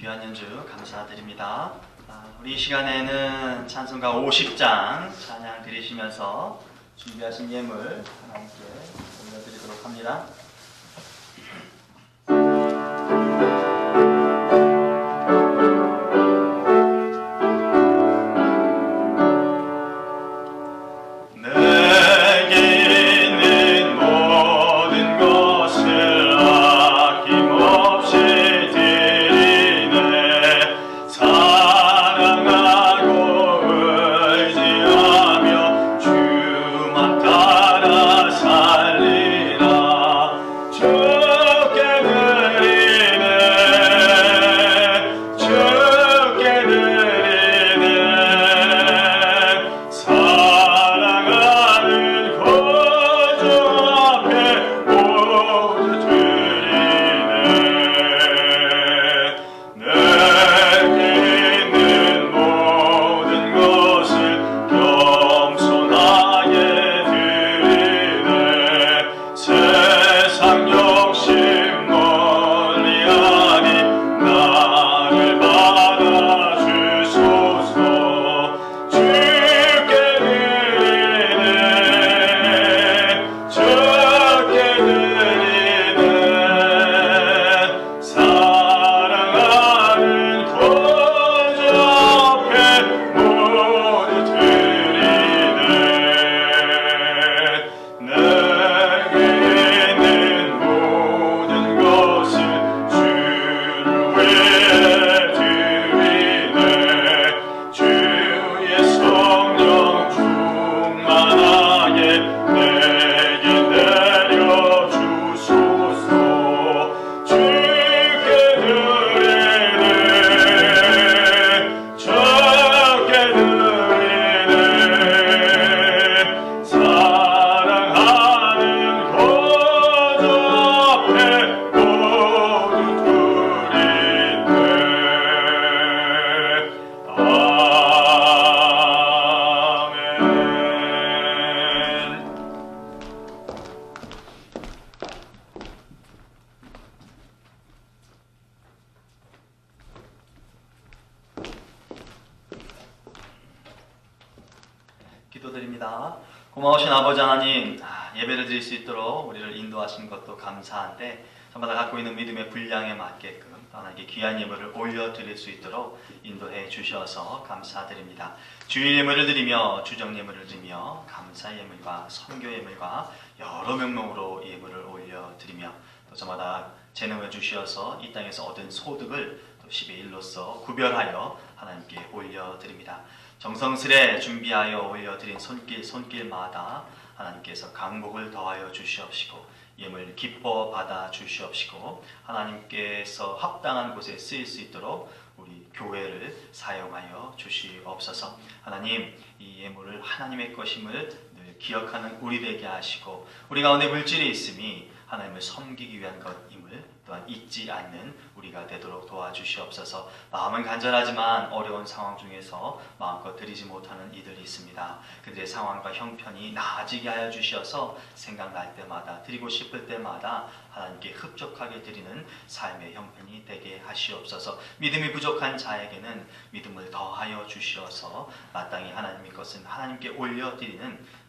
귀한 연주 감사드립니다. 우리 이 시간에는 찬송가 50장 찬양 드리시면서 준비하신 예물 하나님께 올려드리도록 합니다. 기도드립니다. 고마우신 아버지 하나님, 예배를 드릴 수 있도록 우리를 인도하신 것도 감사한데 저마다 갖고 있는 믿음의 분량에 맞게끔 하나님께 귀한 예물을 올려드릴 수 있도록 인도해 주셔서 감사드립니다. 주일 예물을 드리며 주정 예물을 드리며 감사 예물과 선교 예물과 여러 명목으로 예물을 올려드리며 또 저마다 재능을 주셔서 이 땅에서 얻은 소득을 또 10의 1로서 구별하여 하나님께 올려드립니다. 정성스레 준비하여 올려드린 손길마다 하나님께서 강복을 더하여 주시옵시고 예물 기뻐 받아 주시옵시고 하나님께서 합당한 곳에 쓰일 수 있도록 우리 교회를 사용하여 주시옵소서. 하나님, 이 예물을 하나님의 것임을 늘 기억하는 우리 되게 하시고 우리 가운데 물질이 있음이 하나님을 섬기기 위한 것임을 또한 잊지 않는 우리가 되도록 도와주시옵소서. 마음은 간절하지만 어려운 상황 중에서 마음껏 드리지 못하는 이들이 있습니다. 그들의 상황과 형편이 나아지게 하여 주셔서 생각날 때마다 드리고 싶을 때마다 하나님께 흡족하게 드리는 삶의 형편이 되게 하시옵소서. 믿음이 부족한 자에게는 믿음을 더하여 주시어서 마땅히 하나님의 것은 하나님께 올려드리는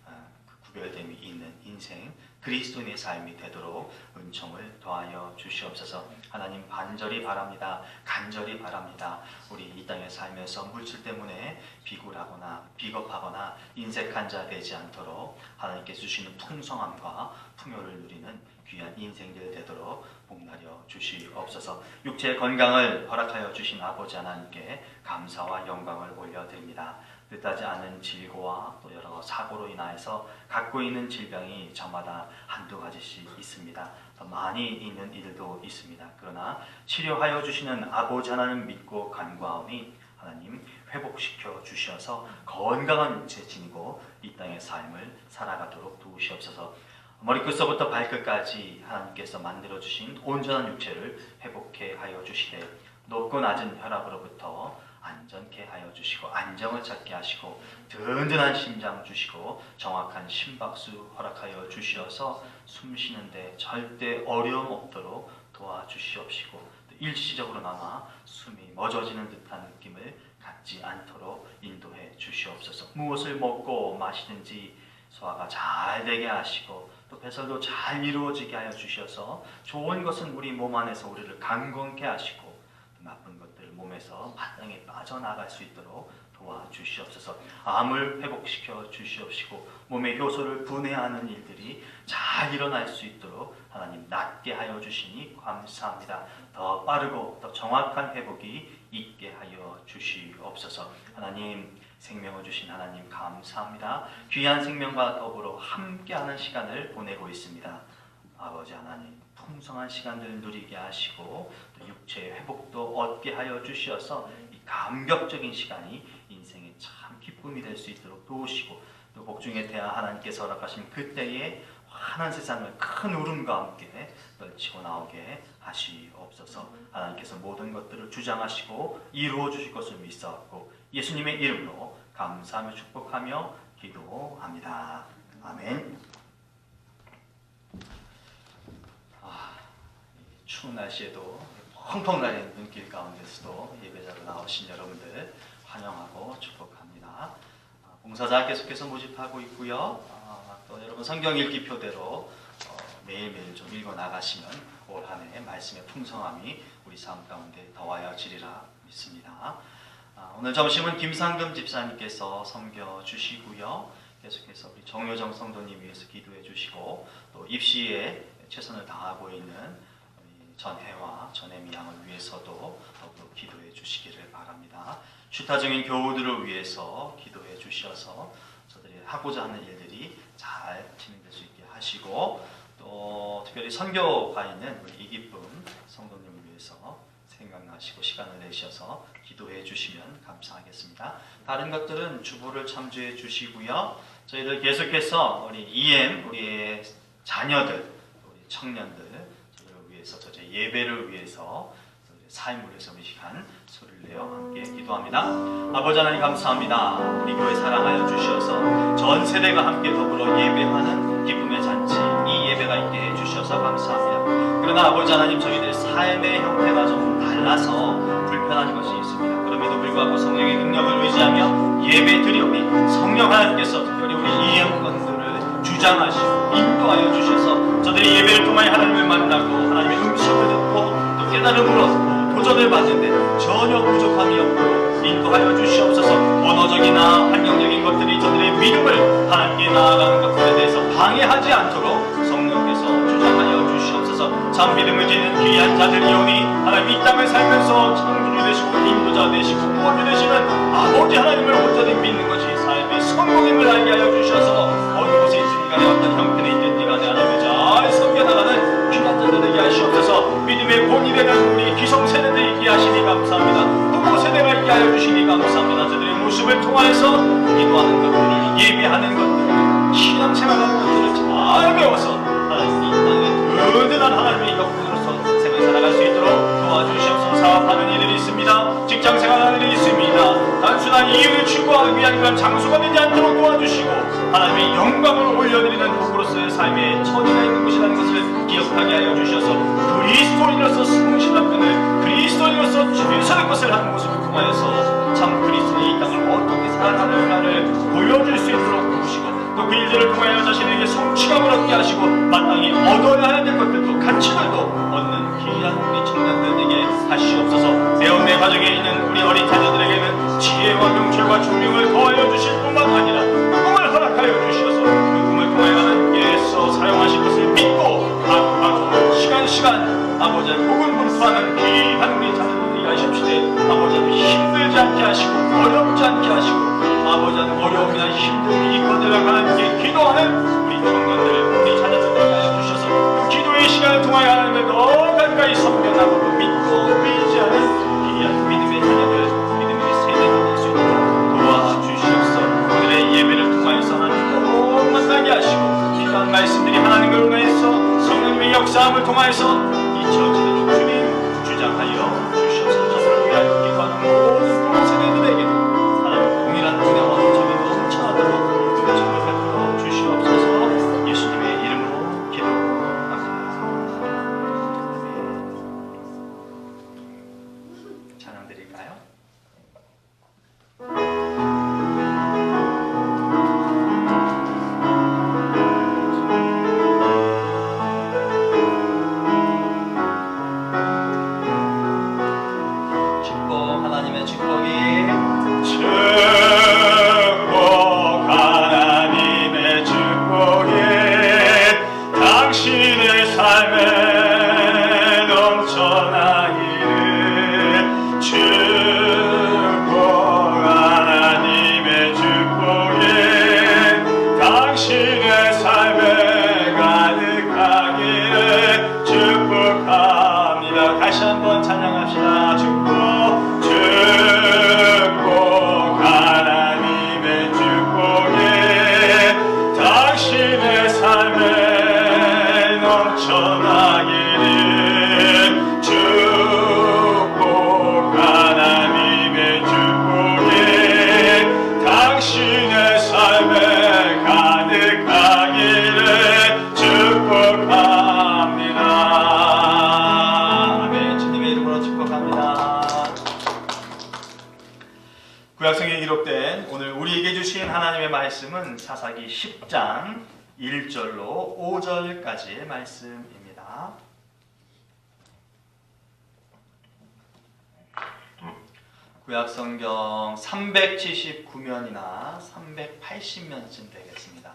구별됨이 있는 인생 그리스도인의 삶이 되도록 은총을 더하여 주시옵소서. 하나님, 간절히 바랍니다. 간절히 바랍니다. 우리 이 땅에 살면서 물질 때문에 비굴하거나 비겁하거나 인색한 자 되지 않도록 하나님께 주시는 풍성함과 풍요를 누리는 귀한 인생들 되도록 복나려 주시옵소서. 육체의 건강을 허락하여 주신 아버지 하나님께 감사와 영광을 올려드립니다. 뜻하지 않은 질고와 또 여러 사고로 인하여서 갖고 있는 질병이 저마다 한두 가지씩 있습니다. 더 많이 있는 이들도 있습니다. 그러나 치료하여 주시는 아버지 하나님 믿고 간구하오니 하나님 회복시켜 주셔서 건강한 육체 지니고 이 땅의 삶을 살아가도록 도우시옵소서. 머리끝서부터 발끝까지 하나님께서 만들어주신 온전한 육체를 회복해 하여 주시되 높고 낮은 혈압으로부터 안전케 하여 주시고 안정을 찾게 하시고 든든한 심장 주시고 정확한 심박수 허락하여 주시어서 숨 쉬는데 절대 어려움 없도록 도와주시옵시고 일시적으로나마 숨이 멎어지는 듯한 느낌을 갖지 않도록 인도해 주시옵소서. 무엇을 먹고 마시든지 소화가 잘 되게 하시고 또 배설도 잘 이루어지게 하여 주셔서 좋은 것은 우리 몸 안에서 우리를 강건케 하시고 또 나쁜 것들 몸에서 마땅히 빠져나갈 수 있도록 도와주시옵소서. 암을 회복시켜 주시옵시고 몸의 효소를 분해하는 일들이 잘 일어날 수 있도록 하나님 낫게 하여 주시니 감사합니다. 더 빠르고 더 정확한 회복이 있게 하여 주시옵소서. 하나님, 생명을 주신 하나님 감사합니다. 귀한 생명과 더불어 함께하는 시간을 보내고 있습니다. 아버지 하나님, 풍성한 시간들을 누리게 하시고 또 육체의 회복도 얻게 하여 주셔서 이 감격적인 시간이 인생의 참 기쁨이 될 수 있도록 도우시고 또 복중에 대한 하나님께서 허락하신 그때에 환한 세상을 큰 울음과 함께 떨치고 나오게 하시옵소서. 하나님께서 모든 것들을 주장하시고 이루어 주실 것을 믿사옵고 예수님의 이름으로 감사하며 축복하며 기도합니다. 아멘. 추운 날씨에도 펑펑 날리는 눈길 가운데서도 예배자로 나오신 여러분들 환영하고 축복합니다. 봉사자 계속해서 모집하고 있고요. 또 여러분 성경 읽기 표대로 매일매일 좀 읽어 나가시면 올 한 해 말씀의 풍성함이 우리 삶 가운데 더하여지리라 믿습니다. 오늘 점심은 김상금 집사님께서 섬겨 주시고요. 계속해서 우리 정효정 성도님 위해서 기도해 주시고 또 입시에 최선을 다하고 있는 전혜와 전혜미 양을 위해서도 더불어 기도해 주시기를 바랍니다. 추타적인 교우들을 위해서 기도해 주셔서 저들이 하고자 하는 일들이 잘 진행될 수 있게 하시고 또 특별히 선교가 있는 우리 이기쁨 성도님을 위해서 생각나시고 시간을 내셔서 기도해 주시면 감사하겠습니다. 다른 것들은 주보를 참조해 주시고요. 저희들 계속해서 우리 EM, 우리의 자녀들, 우리 청년들 위해서 저희 예배를 위해서 삶을 위해서 이 시간 소리를 내어 함께 기도합니다. 아버지 하나님 감사합니다. 우리 교회 사랑하여 주셔서 전 세대가 함께 더불어 예배하는 기쁨의 잔치 이 예배가 있게 해주셔서 감사합니다. 그러나 아버지 하나님 저희들의 삶의 형태가 좀 달라서 불편한 것이 있습니다. 그럼에도 불구하고 성령의 능력을 의지하며 예배 드리오니 성령 하나님께서 특별히 우리 이행권들을 주장하시고 인도하여 주셔서 저들이 예배를 통하여 하나님을 만나고 하나님의 음성을 듣고 또 깨달음을 얻고 도전을 받는데 전혀 부족함이 없도록 인도하여 주시옵소서. 언어적이나 환경적인 것들이 저들의 믿음을 하나님께 나아가는 것들에 대해서 방해하지 않도록 성령께서 주장하여 주시옵소서. 참 믿음을 지닌 귀한 자들이오니 하나님 이 땅을 살면서 창조주 되시고 인도자 되시고 구원주 되시는 아버지 하나님을 온전히 믿는 것이 삶의 성공임을 알게 하여 주셔서 어느 곳에 있든 간에 어떤 형편에 있든 간에 하나님을 잘 섬겨나가는 귀한 자들 되게 하시옵소서. 믿음의 본이 되는 우리 기성세대들 있게 하시니 감사합니다. 부모 세대가 있게 하여 주시니 감사합니다. 저들의 모습을 통하여서 기도하는 것들을 예배하는 것들을 신앙생활하는 것들을 잘 배워서 하나님 이 땅에 든든한 하나님의 역군으로서 생을 살아갈 수 있도록 도와주시옵소서. 사업하는 일들이 있습니다. 직장생활하는 일이 있습니다. 단순한 이윤을 추구하기 위한 그런 장소가 되지 않도록 도와주시고 하나님의 영광을 올려드리는 복으로서의 삶의 처지가 있는 것이라는 것을 기억하게 하여 주셔서 그리스도인으로서 성실한 끈을 그리스도인으로서 최선의 것을 하는 모습을 통하여서 참 그리스도인이 이 땅을 어떻게 살아가는가를 보여줄 수 있도록 도우시고 또 그 일들을 통하여 자신에게 성취감을 얻게 하시고 마땅히 얻어야 될 것들도 가치들도 얻는 귀한 우리 청년들에게 하시옵소서. 배움의 과정에 있는 우리 어린 자녀들에게는 지혜와 명철과 총명을 더하여 주실 뿐만 아니라 꿈을 허락하여 주셔서 그 꿈을 통하여 하나님께서 사용하실 것을 믿고 하루 시간 아버지 복을 분수하는 귀한 우리 자녀들이 하시옵시되 아버지 힘들지 않게 하시고 어렵지 않게 하시고 아버지 어려움이나 힘듦이 있거든 하나님께 기도하는 우리 청년들 우리 자녀들에게 하여 주셔서 그 기도의 시간을 통하여 하나님을 더 가까이 섬겨나고 믿고 의지하는 귀한 믿음의 자녀들 믿음의 세대가 될 수 있도록 도와주시옵소서. 오늘의 예배를 통하여서 하나님을 꼭 만나게 하시고 필요한 말씀들이 하나님을 통하여서 성령님의 역사함을 통하여서 잊혀지는 주님 주장하여 주시옵소서. 저를 위하여 기도하는 모든 세대들에게도 하나님 동일한 은혜와 저희도 넘쳐나도록 은총을 베풀어 주시옵소서. 예수님의 이름으로 기도합니다. 오늘 우리에게 주신 하나님의 말씀은 사사기 10장 1절로 5절까지의 말씀입니다. 구약성경 379면이나 380면쯤 되겠습니다.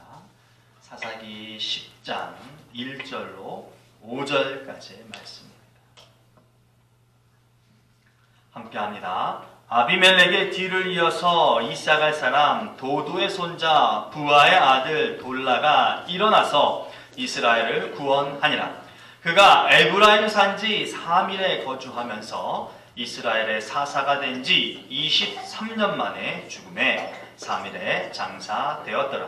사사기 10장 1절로 5절까지의 말씀입니다. 함께합니다. 아비멜렉의 뒤를 이어서 이사갈 사람 도도의 손자 부하의 아들 돌라가 일어나서 이스라엘을 구원하니라. 그가 에브라임 산지 3일에 거주하면서 이스라엘의 사사가 된 지 23년 만에 죽음에 3일에 장사되었더라.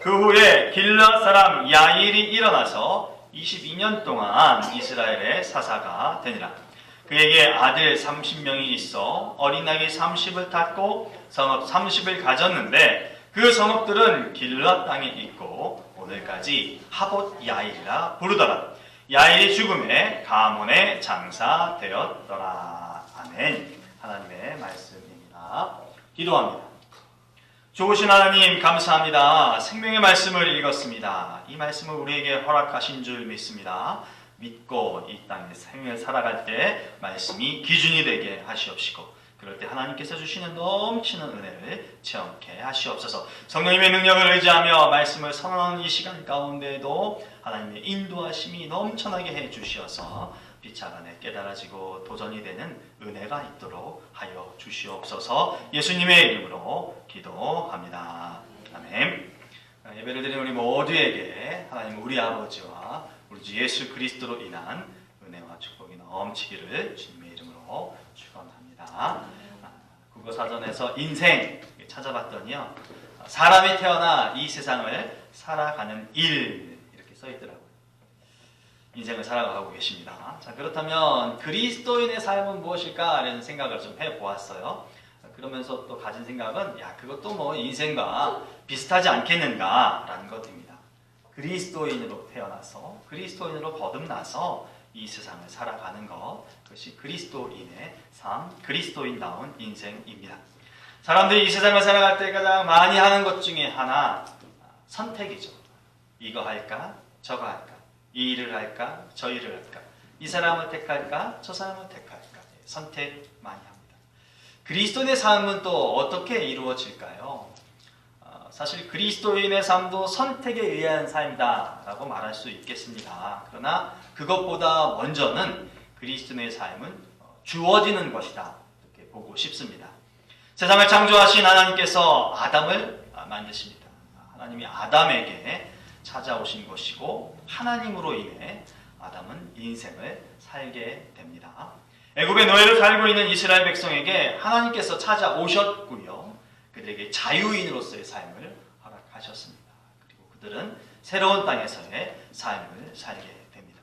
그 후에 길르앗 사람 야일이 일어나서 22년 동안 이스라엘의 사사가 되니라. 그에게 아들 30명이 있어 어린 나귀 30을 탔고 성읍 30을 가졌는데 그 성읍들은 길르앗 땅에 있고 오늘까지 하봇 야일이라 부르더라. 야일이 죽음에 가문에 장사되었더라. 아멘. 하나님의 말씀입니다. 기도합니다. 좋으신 하나님 감사합니다. 생명의 말씀을 읽었습니다. 이 말씀을 우리에게 허락하신 줄 믿습니다. 믿고 이 땅에 생을 살아갈 때 말씀이 기준이 되게 하시옵시고 그럴 때 하나님께서 주시는 넘치는 은혜를 체험케 하시옵소서. 성령님의 능력을 의지하며 말씀을 선언하는 이 시간 가운데에도 하나님의 인도하심이 넘쳐나게 해주시어서 빛차 안에 깨달아지고 도전이 되는 은혜가 있도록 하여 주시옵소서. 예수님의 이름으로 기도합니다. 아멘. 예배를 드리는 우리 모두에게 하나님 우리 아버지와 우리 주 예수 그리스도로 인한 은혜와 축복이 넘치기를 주님의 이름으로 축원합니다. 국어사전에서 인생 찾아봤더니요, 사람이 태어나 이 세상을 살아가는 일 이렇게 써있더라고요. 인생을 살아가고 계십니다. 자, 그렇다면 그리스도인의 삶은 무엇일까? 라는 생각을 좀 해보았어요. 그러면서 또 가진 생각은 그것도 뭐 인생과 비슷하지 않겠는가? 라는 것입니다. 그리스도인으로 태어나서 그리스도인으로 거듭나서 이 세상을 살아가는 것, 그것이 그리스도인의 삶, 그리스도인다운 인생입니다. 사람들이 이 세상을 살아갈 때 가장 많이 하는 것 중에 하나, 선택이죠. 이거 할까? 저거 할까? 이 일을 할까? 저 일을 할까? 이 사람을 택할까? 저 사람을 택할까? 선택 많이 합니다. 그리스도인의 삶은 또 어떻게 이루어질까요? 사실 그리스도인의 삶도 선택에 의한 삶이다 라고 말할 수 있겠습니다. 그러나 그것보다 먼저는 그리스도인의 삶은 주어지는 것이다 이렇게 보고 싶습니다. 세상을 창조하신 하나님께서 아담을 만드십니다. 하나님이 아담에게 찾아오신 것이고 하나님으로 인해 아담은 인생을 살게 됩니다. 애굽의 노예로 살고 있는 이스라엘 백성에게 하나님께서 찾아오셨고요. 그들에게 자유인으로서의 삶을 허락하셨습니다. 그리고 그들은 새로운 땅에서의 삶을 살게 됩니다.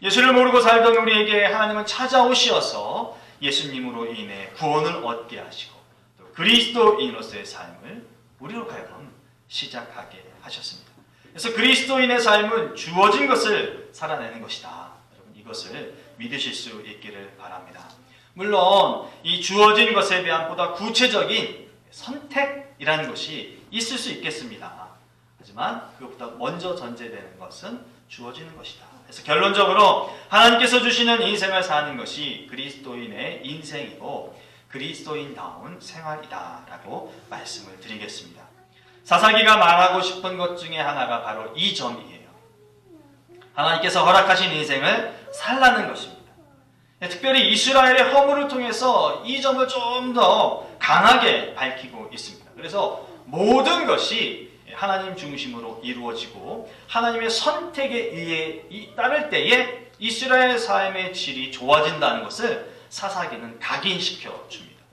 예수를 모르고 살던 우리에게 하나님은 찾아오시어서 예수님으로 인해 구원을 얻게 하시고 또 그리스도인으로서의 삶을 우리로 하여금 시작하게 하셨습니다. 그래서 그리스도인의 삶은 주어진 것을 살아내는 것이다. 여러분 이것을 믿으실 수 있기를 바랍니다. 물론 이 주어진 것에 대한 보다 구체적인 선택이라는 것이 있을 수 있겠습니다. 하지만 그것보다 먼저 전제되는 것은 주어지는 것이다. 그래서 결론적으로 하나님께서 주시는 인생을 사는 것이 그리스도인의 인생이고 그리스도인다운 생활이다 라고 말씀을 드리겠습니다. 사사기가 말하고 싶은 것 중에 하나가 바로 이 점이에요. 하나님께서 허락하신 인생을 살라는 것입니다. 특별히 이스라엘의 허물을 통해서 이 점을 좀 더 강하게 밝히고 있습니다. 그래서 모든 것이 하나님 중심으로 이루어지고 하나님의 선택에 의해 따를 때에 이스라엘 삶의 질이 좋아진다는 것을 사사기는 각인시켜 줍니다.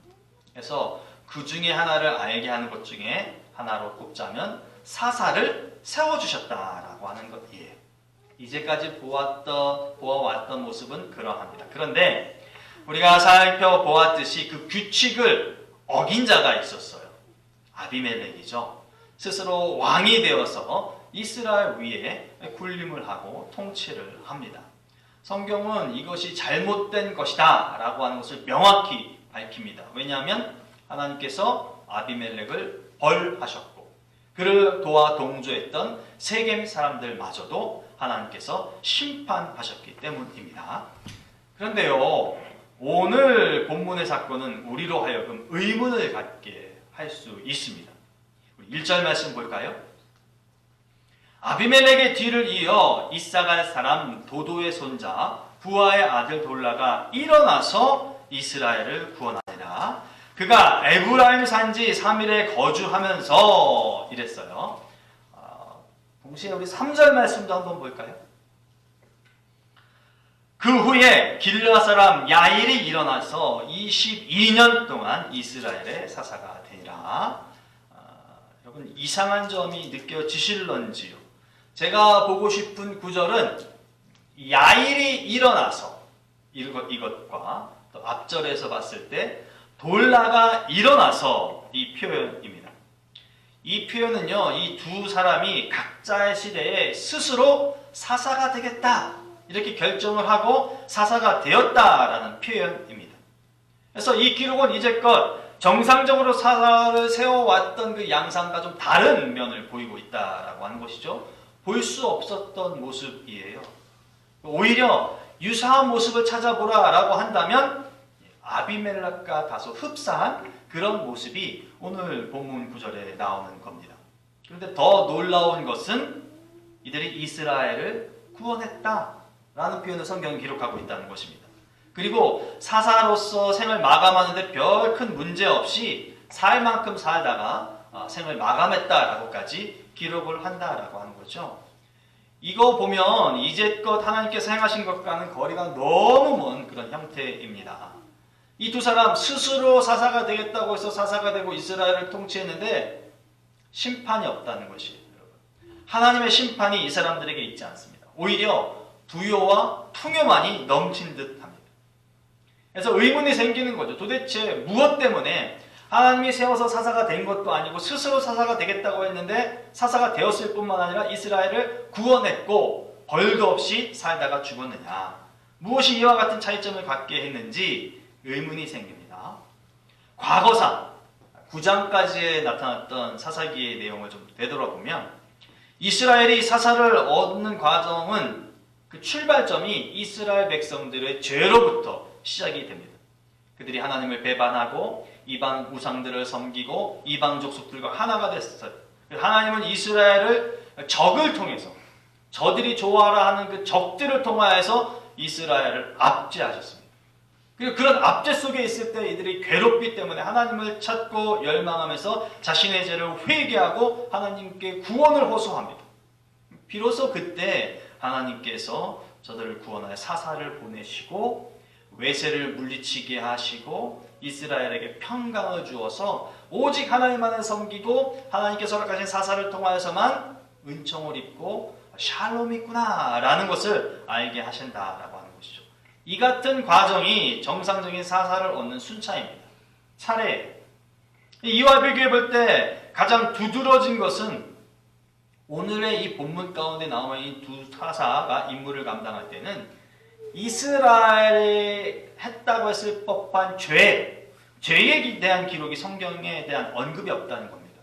그래서 그 중에 하나를 알게 하는 것 중에 하나로 꼽자면 사사를 세워주셨다라고 하는 것이에요. 이제까지 보아왔던 모습은 그러합니다. 그런데 우리가 살펴보았듯이 그 규칙을 어긴 자가 있었어요. 아비멜렉이죠. 스스로 왕이 되어서 이스라엘 위에 군림을 하고 통치를 합니다. 성경은 이것이 잘못된 것이다 라고 하는 것을 명확히 밝힙니다. 왜냐하면 하나님께서 아비멜렉을 벌하셨고 그를 도와 동조했던 세겜 사람들마저도 하나님께서 심판하셨기 때문입니다. 그런데요, 오늘 본문의 사건은 우리로 하여금 의문을 갖게 할 수 있습니다. 우리 1절 말씀 볼까요? 아비멜렉의 뒤를 이어 이사갈 사람 도도의 손자 부하의 아들 돌라가 일어나서 이스라엘을 구원하니라. 그가 에브라임 산지 3일에 거주하면서 이랬어요. 동시에 우리 3절 말씀도 한번 볼까요? 그 후에 길르앗 사람 야일이 일어나서 22년 동안 이스라엘의 사사가 되니라. 여러분, 이상한 점이 느껴지실런지요? 제가 보고 싶은 구절은 야일이 일어나서 이것과 또 앞절에서 봤을 때 돌라가 일어나서 이 표현입니다. 이 표현은요, 이 두 사람이 각자의 시대에 스스로 사사가 되겠다 이렇게 결정을 하고 사사가 되었다라는 표현입니다. 그래서 이 기록은 이제껏 정상적으로 사사를 세워왔던 그 양상과 좀 다른 면을 보이고 있다라고 하는 것이죠. 볼 수 없었던 모습이에요. 오히려 유사한 모습을 찾아보라라고 한다면 아비멜렉과 다소 흡사한 그런 모습이 오늘 본문 구절에 나오는 겁니다. 그런데 더 놀라운 것은 이들이 이스라엘을 구원했다라는 표현을 성경은 기록하고 있다는 것입니다. 그리고 사사로서 생을 마감하는데 별 큰 문제 없이 살 만큼 살다가 생을 마감했다라고까지 기록을 한다라고 하는 거죠. 이거 보면 이제껏 하나님께서 행하신 것과는 거리가 너무 먼 그런 형태입니다. 이 두 사람 스스로 사사가 되겠다고 해서 사사가 되고 이스라엘을 통치했는데 심판이 없다는 것이에요. 여러분. 하나님의 심판이 이 사람들에게 있지 않습니다. 오히려 부요와 풍요만이 넘친 듯합니다. 그래서 의문이 생기는 거죠. 도대체 무엇 때문에 하나님이 세워서 사사가 된 것도 아니고 스스로 사사가 되겠다고 했는데 사사가 되었을 뿐만 아니라 이스라엘을 구원했고 벌도 없이 살다가 죽었느냐. 무엇이 이와 같은 차이점을 갖게 했는지 의문이 생깁니다. 과거사 9장까지에 나타났던 사사기의 내용을 좀 되돌아보면 이스라엘이 사사를 얻는 과정은 그 출발점이 이스라엘 백성들의 죄로부터 시작이 됩니다. 그들이 하나님을 배반하고 이방 우상들을 섬기고 이방 족속들과 하나가 됐어요. 하나님은 이스라엘을 적을 통해서 저들이 좋아하라 하는 그 적들을 통하여서 이스라엘을 압제하셨습니다. 그리고 그런 압제 속에 있을 때 이들이 괴롭기 때문에 하나님을 찾고 열망하면서 자신의 죄를 회개하고 하나님께 구원을 호소합니다. 비로소 그때 하나님께서 저들을 구원하여 사사를 보내시고 외세를 물리치게 하시고 이스라엘에게 평강을 주어서 오직 하나님만을 섬기고 하나님께서 허락하신 사사를 통하여서만 은총을 입고 샬롬이 있구나 라는 것을 알게 하신다라고 하는 것이죠. 이 같은 과정이 정상적인 사사를 얻는 순차입니다. 차례. 이와 비교해 볼 때 가장 두드러진 것은 오늘의 이 본문 가운데 나오는 이 두 사사가 임무를 감당할 때는 이스라엘이 했다고 했을 법한 죄에 대한 기록이 성경에 대한 언급이 없다는 겁니다.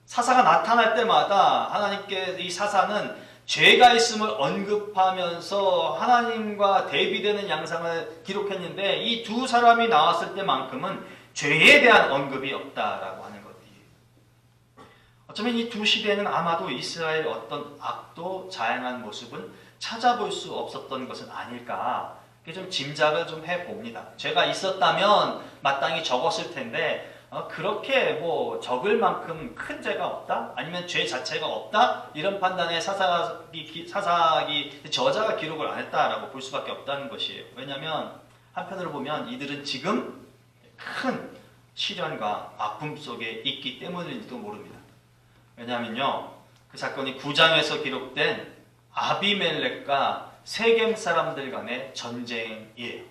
사사가 나타날 때마다 하나님께 이 사사는 죄가 있음을 언급하면서 하나님과 대비되는 양상을 기록했는데 이 두 사람이 나왔을 때만큼은 죄에 대한 언급이 없다라고 하는 것이에요. 어쩌면 이 두 시대는 아마도 이스라엘의 어떤 악도 자양한 모습은 찾아볼 수 없었던 것은 아닐까, 좀 짐작을 좀 해봅니다. 죄가 있었다면 마땅히 적었을 텐데 그렇게 뭐 적을 만큼 큰 죄가 없다? 아니면 죄 자체가 없다? 이런 판단에 사사기 저자가 기록을 안 했다라고 볼 수밖에 없다는 것이에요. 왜냐하면 한편으로 보면 이들은 지금 큰 시련과 아픔 속에 있기 때문일지도 모릅니다. 왜냐하면요, 그 사건이 9장에서 기록된 아비멜렉과 세겜 사람들 간의 전쟁이에요.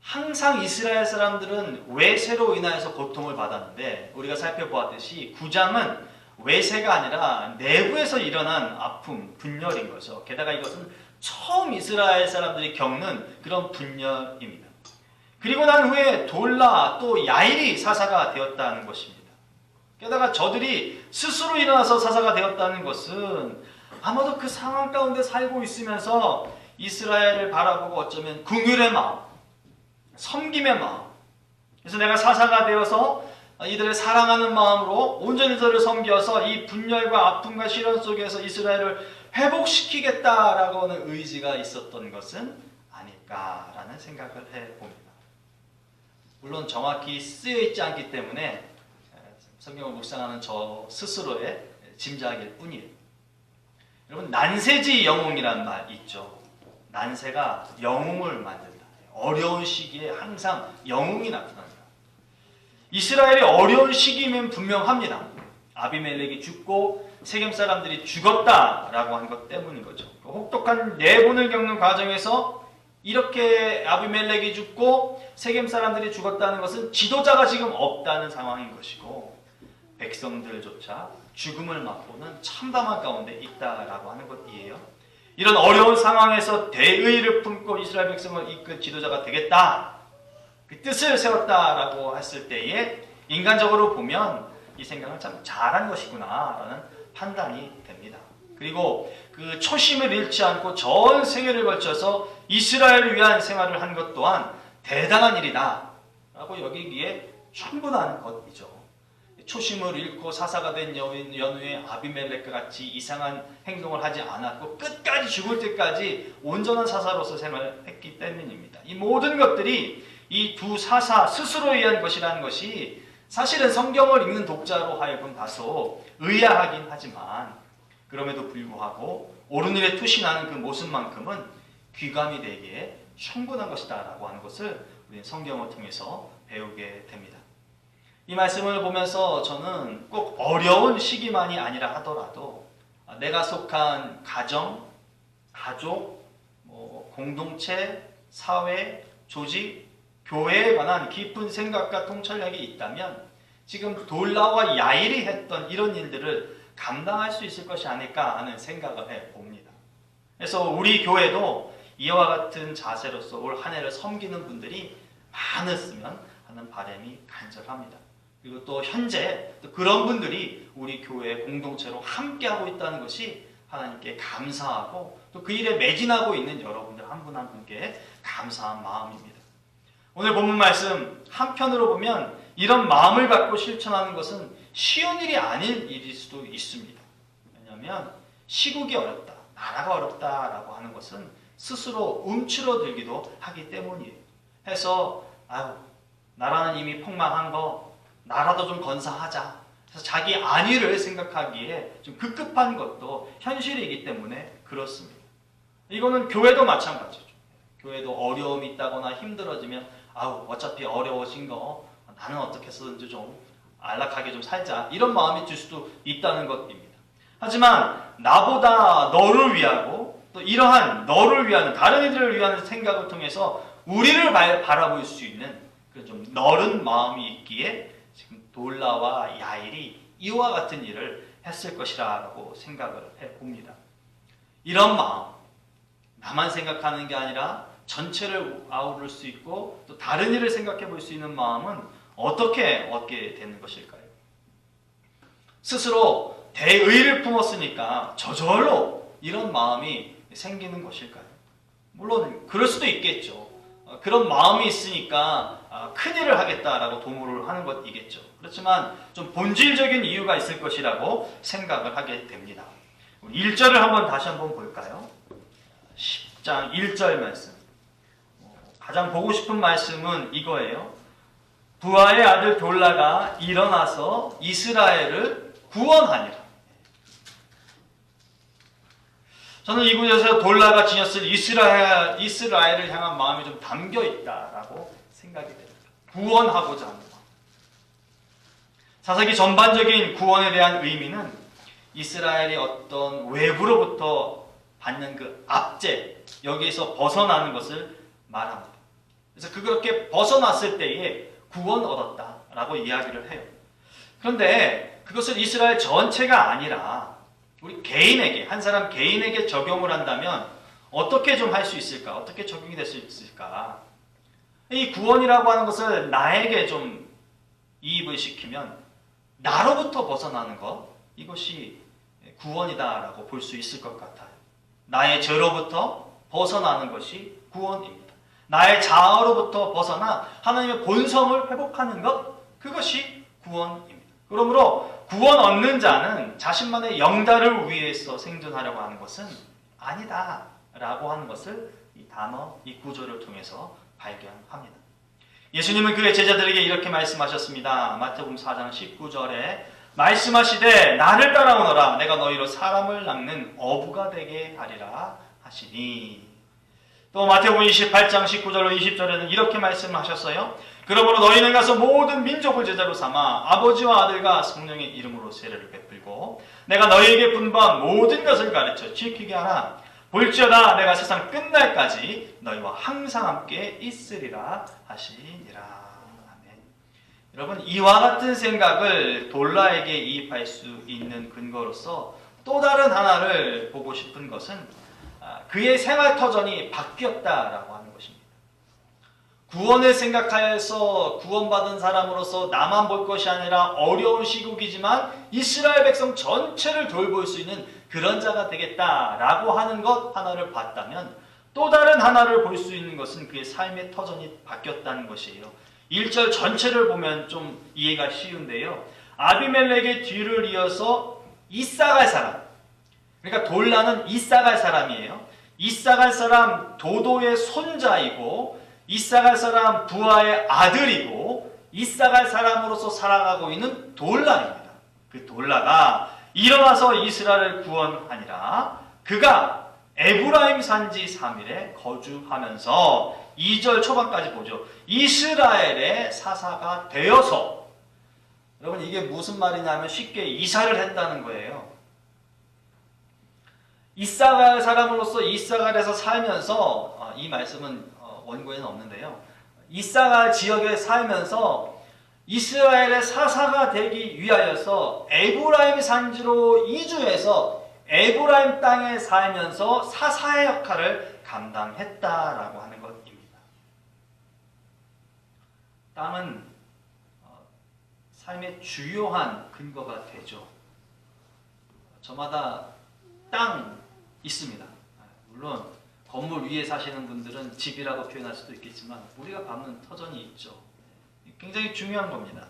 항상 이스라엘 사람들은 외세로 인하여서 고통을 받았는데 우리가 살펴보았듯이 9장은 외세가 아니라 내부에서 일어난 아픔, 분열인 거죠. 게다가 이것은 처음 이스라엘 사람들이 겪는 그런 분열입니다. 그리고 난 후에 돌라 또 야일이 사사가 되었다는 것입니다. 게다가 저들이 스스로 일어나서 사사가 되었다는 것은 아마도 그 상황 가운데 살고 있으면서 이스라엘을 바라보고 어쩌면 긍휼의 마음, 섬김의 마음, 그래서 내가 사사가 되어서 이들을 사랑하는 마음으로 온전히 저를 섬겨서 이 분열과 아픔과 시련 속에서 이스라엘을 회복시키겠다라고 하는 의지가 있었던 것은 아닐까라는 생각을 해봅니다. 물론 정확히 쓰여있지 않기 때문에 성경을 묵상하는 저 스스로의 짐작일 뿐이에요. 여러분, 난세지 영웅이라는 말 있죠. 난세가 영웅을 만든다. 어려운 시기에 항상 영웅이 나타난다. 이스라엘이 어려운 시기면 분명합니다. 아비멜렉이 죽고 세겜 사람들이 죽었다라고 한 것 때문인 거죠. 혹독한 내분을 겪는 과정에서 이렇게 아비멜렉이 죽고 세겜 사람들이 죽었다는 것은 지도자가 지금 없다는 상황인 것이고 백성들조차 죽음을 맛보는 참담한 가운데 있다라고 하는 것이에요. 이런 어려운 상황에서 대의를 품고 이스라엘 백성을 이끌 지도자가 되겠다, 그 뜻을 세웠다라고 했을 때에 인간적으로 보면 이 생각을 참 잘한 것이구나라는 판단이 됩니다. 그리고 그 초심을 잃지 않고 전 생애를 걸쳐서 이스라엘을 위한 생활을 한 것 또한 대단한 일이다 라고 여기기에 충분한 것이죠. 초심을 잃고 사사가 된 연후에 아비멜렉과 같이 이상한 행동을 하지 않았고 끝까지 죽을 때까지 온전한 사사로서 생활했기 때문입니다. 이 모든 것들이 이 두 사사 스스로에 의한 것이라는 것이 사실은 성경을 읽는 독자로 하여금 다소 의아하긴 하지만 그럼에도 불구하고 옳은 일에 투신하는 그 모습만큼은 귀감이 되기에 충분한 것이다 라고 하는 것을 우리는 성경을 통해서 배우게 됩니다. 이 말씀을 보면서 저는 꼭 어려운 시기만이 아니라 하더라도 내가 속한 가정, 가족, 공동체, 사회, 조직, 교회에 관한 깊은 생각과 통찰력이 있다면 지금 돌라와 야일이 했던 이런 일들을 감당할 수 있을 것이 아닐까 하는 생각을 해봅니다. 그래서 우리 교회도 이와 같은 자세로서 올 한 해를 섬기는 분들이 많았으면 하는 바람이 간절합니다. 그리고 또 현재 또 그런 분들이 우리 교회 공동체로 함께하고 있다는 것이 하나님께 감사하고 또 그 일에 매진하고 있는 여러분들 한 분 한 분께 감사한 마음입니다. 오늘 본문 말씀 한편으로 보면 이런 마음을 갖고 실천하는 것은 쉬운 일이 아닐 일일 수도 있습니다. 왜냐하면 시국이 어렵다, 나라가 어렵다라고 하는 것은 스스로 움츠러들기도 하기 때문이에요. 해서 나라는 이미 폭망한 거 나라도 좀 건사하자. 그래서 자기 안위를 생각하기에 좀 급급한 것도 현실이기 때문에 그렇습니다. 이거는 교회도 마찬가지죠. 교회도 어려움이 있다거나 힘들어지면 어차피 어려워진 거 나는 어떻게 해서든지 좀 안락하게 좀 살자, 이런 마음이 들 수도 있다는 것입니다. 하지만 나보다 너를 위하고 또 이러한 너를 위하는 다른 이들을 위하는 생각을 통해서 우리를 바라볼 수 있는 그런 좀 너른 마음이 있기에 지금 돌라와 야일이 이와 같은 일을 했을 것이라고 생각을 해봅니다. 이런 마음, 나만 생각하는 게 아니라 전체를 아우를 수 있고 또 다른 일을 생각해 볼 수 있는 마음은 어떻게 얻게 되는 것일까요? 스스로 대의를 품었으니까 저절로 이런 마음이 생기는 것일까요? 물론 그럴 수도 있겠죠. 그런 마음이 있으니까 큰일을 하겠다라고 도모를 하는 것이겠죠. 그렇지만 좀 본질적인 이유가 있을 것이라고 생각을 하게 됩니다. 1절을 다시 한번 볼까요? 10장 1절 말씀. 가장 보고 싶은 말씀은 이거예요. 부하의 아들 돌라가 일어나서 이스라엘을 구원하니라. 저는 이곳에서 돌라가 지녔을 이스라엘을 향한 마음이 좀 담겨 있다라고 생각이 됩니다. 구원하고자 하는 마음. 사사기 전반적인 구원에 대한 의미는 이스라엘이 어떤 외부로부터 받는 그 압제, 여기에서 벗어나는 것을 말합니다. 그래서 그렇게 벗어났을 때에 구원 얻었다라고 이야기를 해요. 그런데 그것을 이스라엘 전체가 아니라 우리 개인에게, 한 사람 개인에게 적용을 한다면 어떻게 좀 할 수 있을까? 어떻게 적용이 될 수 있을까? 이 구원이라고 하는 것을 나에게 좀 이입을 시키면 나로부터 벗어나는 것, 이것이 구원이다라고 볼 수 있을 것 같아요. 나의 죄로부터 벗어나는 것이 구원입니다. 나의 자아로부터 벗어나 하나님의 본성을 회복하는 것, 그것이 구원입니다. 그러므로 구원 얻는 자는 자신만의 영달을 위해서 생존하려고 하는 것은 아니다 라고 하는 것을 이 단어, 이 구조를 통해서 발견합니다. 예수님은 그의 제자들에게 이렇게 말씀하셨습니다. 마태복음 4장 19절에 말씀하시되 나를 따라오너라 내가 너희로 사람을 낚는 어부가 되게 하리라 하시니. 또 마태복음 28장 19절로 20절에는 이렇게 말씀하셨어요. 그러므로 너희는 가서 모든 민족을 제자로 삼아 아버지와 아들과 성령의 이름으로 세례를 베풀고 내가 너희에게 분부한 모든 것을 가르쳐 지키게 하라. 볼지어다 내가 세상 끝날까지 너희와 항상 함께 있으리라 하시니라. 아멘. 여러분, 이와 같은 생각을 돌라에게 이입할 수 있는 근거로서 또 다른 하나를 보고 싶은 것은 그의 생활 터전이 바뀌었다라고 하는 것입니다. 구원을 생각하여서 구원받은 사람으로서 나만 볼 것이 아니라 어려운 시국이지만 이스라엘 백성 전체를 돌볼 수 있는 그런 자가 되겠다라고 하는 것 하나를 봤다면 또 다른 하나를 볼 수 있는 것은 그의 삶의 터전이 바뀌었다는 것이에요. 1절 전체를 보면 좀 이해가 쉬운데요. 아비멜렉의 뒤를 이어서 이사갈 사람, 그러니까 돌라는 이사갈 사람이에요. 이사갈 사람 도도의 손자이고 이사갈 사람 부하의 아들이고 이사갈 사람으로서 살아가고 있는 돌라입니다. 그 돌라가 일어나서 이스라엘을 구원하니라. 그가 에브라임 산지 3일에 거주하면서 2절 초반까지 보죠. 이스라엘의 사사가 되어서, 여러분 이게 무슨 말이냐면 쉽게 이사를 했다는 거예요. 이사갈 사람으로서 이사갈에서 살면서, 이 말씀은 원고에는 없는데요. 이사갈 지역에 살면서 이스라엘의 사사가 되기 위하여서 에브라임 산지로 이주해서 에브라임 땅에 살면서 사사의 역할을 감당했다라고 하는 것입니다. 땅은 삶의 주요한 근거가 되죠. 저마다 땅 있습니다. 물론 건물 위에 사시는 분들은 집이라고 표현할 수도 있겠지만 우리가 밟는 터전이 있죠. 굉장히 중요한 겁니다.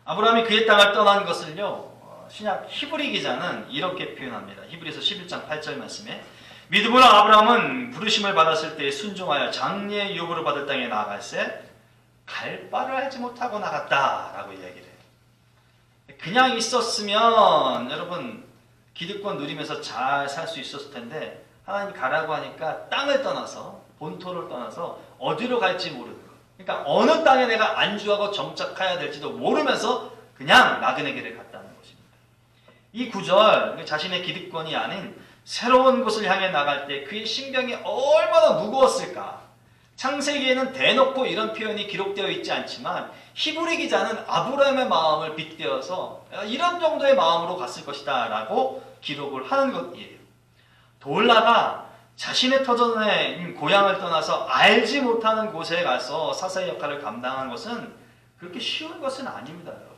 아브라함이 그의 땅을 떠난 것을요, 신약 히브리 기자는 이렇게 표현합니다. 히브리서 11장 8절 말씀에 믿음으로 아브라함은 부르심을 받았을 때 순종하여 장래의 유업으로 받을 땅에 나아갈새 갈 바를 알지 못하고 나갔다라고 이야기를 해요. 그냥 있었으면 여러분 기득권 누리면서 잘 살 수 있었을 텐데 하나님 가라고 하니까 땅을 떠나서 본토를 떠나서 어디로 갈지 모르는 것. 그러니까 어느 땅에 내가 안주하고 정착해야 될지도 모르면서 그냥 나그네 길을 갔다는 것입니다. 이 구절, 자신의 기득권이 아닌 새로운 곳을 향해 나갈 때 그의 심경이 얼마나 무거웠을까. 창세기에는 대놓고 이런 표현이 기록되어 있지 않지만 히브리 기자는 아브라함의 마음을 빗대어서 이런 정도의 마음으로 갔을 것이다 라고 기록을 하는 것이에요. 돌라가 자신의 터전에 고향을 떠나서 알지 못하는 곳에 가서 사사의 역할을 감당한 것은 그렇게 쉬운 것은 아닙니다. 여러분.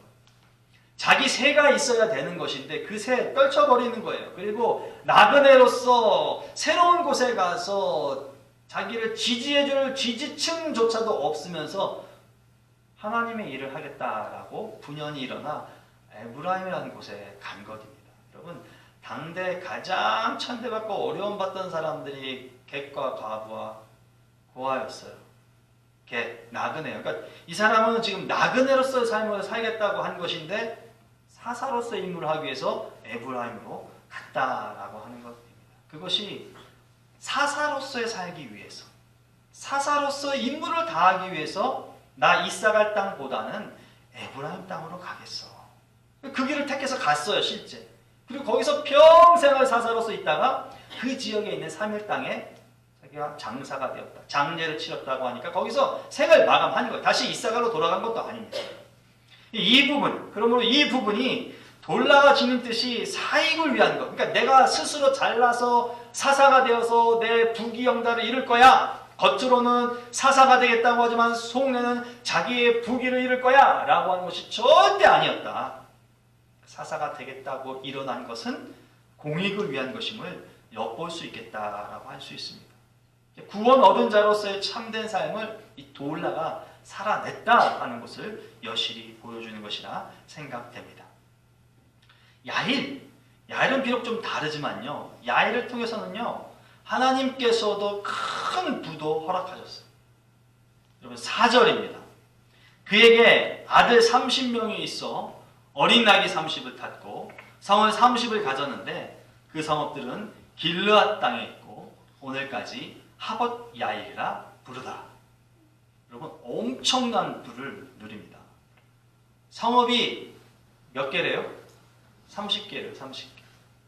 자기 새가 있어야 되는 것인데 그 새 떨쳐버리는 거예요. 그리고 나그네로서 새로운 곳에 가서 자기를 지지해줄 지지층조차도 없으면서 하나님의 일을 하겠다라고 분연히 일어나 에브라임이라는 곳에 간 것입니다. 여러분, 당대 가장 천대받고 어려움받던 사람들이 객과 과부와 고아였어요. 객, 나그네요. 그러니까 이 사람은 지금 나그네로서의 삶을 살겠다고 한 것인데 사사로서의 임무를 하기 위해서 에브라임으로 갔다라고 하는 것입니다. 그것이 사사로서의 살기 위해서, 사사로서의 임무를 다하기 위해서 나 이사갈 땅보다는 에브라임 땅으로 가겠어. 그 길을 택해서 갔어요, 실제. 그리고 거기서 평생을 사사로서 있다가 그 지역에 있는 3일 땅에 자기가 장사가 되었다. 장례를 치렀다고 하니까 거기서 생을 마감한 거예요. 다시 이사갈로 돌아간 것도 아닙니다. 이 부분, 그러므로 이 부분이 돌라가 지닌 뜻이 사익을 위한 것. 그러니까 내가 스스로 잘나서 사사가 되어서 내 부귀영달을 이룰 거야. 겉으로는 사사가 되겠다고 하지만 속내는 자기의 부귀를 이룰 거야 라고 하는 것이 절대 아니었다. 사사가 되겠다고 일어난 것은 공익을 위한 것임을 엿볼 수 있겠다라고 할 수 있습니다. 구원 얻은 자로서의 참된 삶을 이 도울라가 살아냈다 하는 것을 여실히 보여주는 것이라 생각됩니다. 야일은 비록 좀 다르지만요. 야일을 통해서는요. 하나님께서도 큰 부도 허락하셨어요. 여러분 4절입니다. 그에게 아들 30명이 있어 어린 나귀 30을 탔고 성을 30을 가졌는데 그 성읍들은 길르앗 땅에 있고 오늘까지 하봇 야일이라 부르다. 여러분 엄청난 부를 누립니다. 성읍이 몇 개래요? 30개래요. 30개.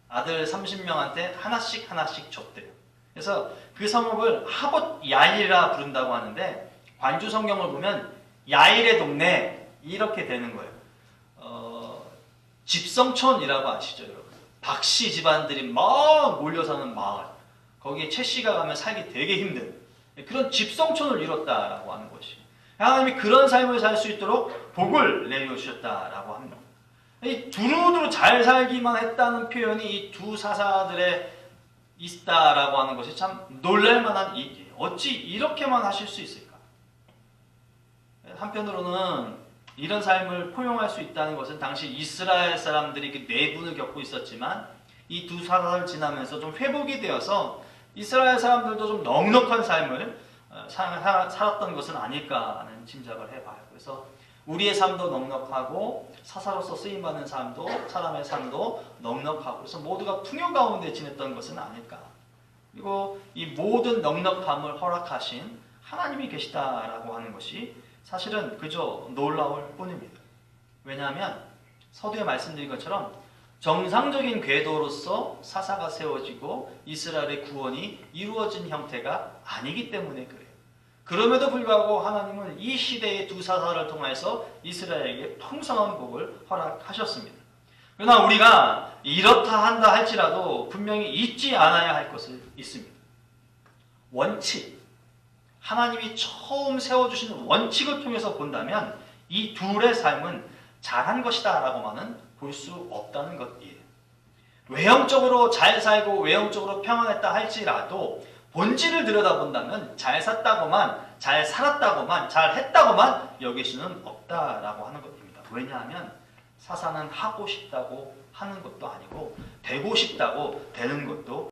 아들 30명한테 하나씩 줬대요. 그래서 그 성읍을 하봇 야일이라 부른다고 하는데 관주 성경을 보면 야일의 동네 이렇게 되는 거예요. 집성촌이라고 아시죠, 여러분? 박씨 집안들이 막 몰려 사는 마을. 거기에 최 씨가 가면 살기 되게 힘든 그런 집성촌을 이뤘다라고 하는 것이. 하나님이 그런 삶을 살 수 있도록 복을 내려주셨다라고 합니다. 이 두루두루 잘 살기만 했다는 표현이 이 두 사사들의 있다라고 하는 것이 참 놀랄만한 일이에요. 어찌 이렇게만 하실 수 있을까? 한편으로는 이런 삶을 포용할 수 있다는 것은 당시 이스라엘 사람들이 그 내분을 겪고 있었지만 이 두 사사를 지나면서 좀 회복이 되어서 이스라엘 사람들도 좀 넉넉한 삶을 살았던 것은 아닐까 하는 짐작을 해봐요. 그래서 우리의 삶도 넉넉하고 사사로서 쓰임받는 삶도 사람의 삶도 넉넉하고 그래서 모두가 풍요 가운데 지냈던 것은 아닐까. 그리고 이 모든 넉넉함을 허락하신 하나님이 계시다라고 하는 것이 사실은 그저 놀라울 뿐입니다. 왜냐하면 서두에 말씀드린 것처럼 정상적인 궤도로서 사사가 세워지고 이스라엘의 구원이 이루어진 형태가 아니기 때문에 그래요. 그럼에도 불구하고 하나님은 이 시대의 두 사사를 통해서 이스라엘에게 풍성한 복을 허락하셨습니다. 그러나 우리가 이렇다 한다 할지라도 분명히 잊지 않아야 할 것이 있습니다. 원칙. 하나님이 처음 세워주신 원칙을 통해서 본다면 이 둘의 삶은 잘한 것이다 라고만은 볼 수 없다는 것이에요. 외형적으로 잘 살고 외형적으로 평안했다 할지라도 본질을 들여다본다면 잘 샀다고만 잘 살았다고만 잘 했다고만 여길 수는 없다라고 하는 것입니다. 왜냐하면 사사는 하고 싶다고 하는 것도 아니고 되고 싶다고 되는 것도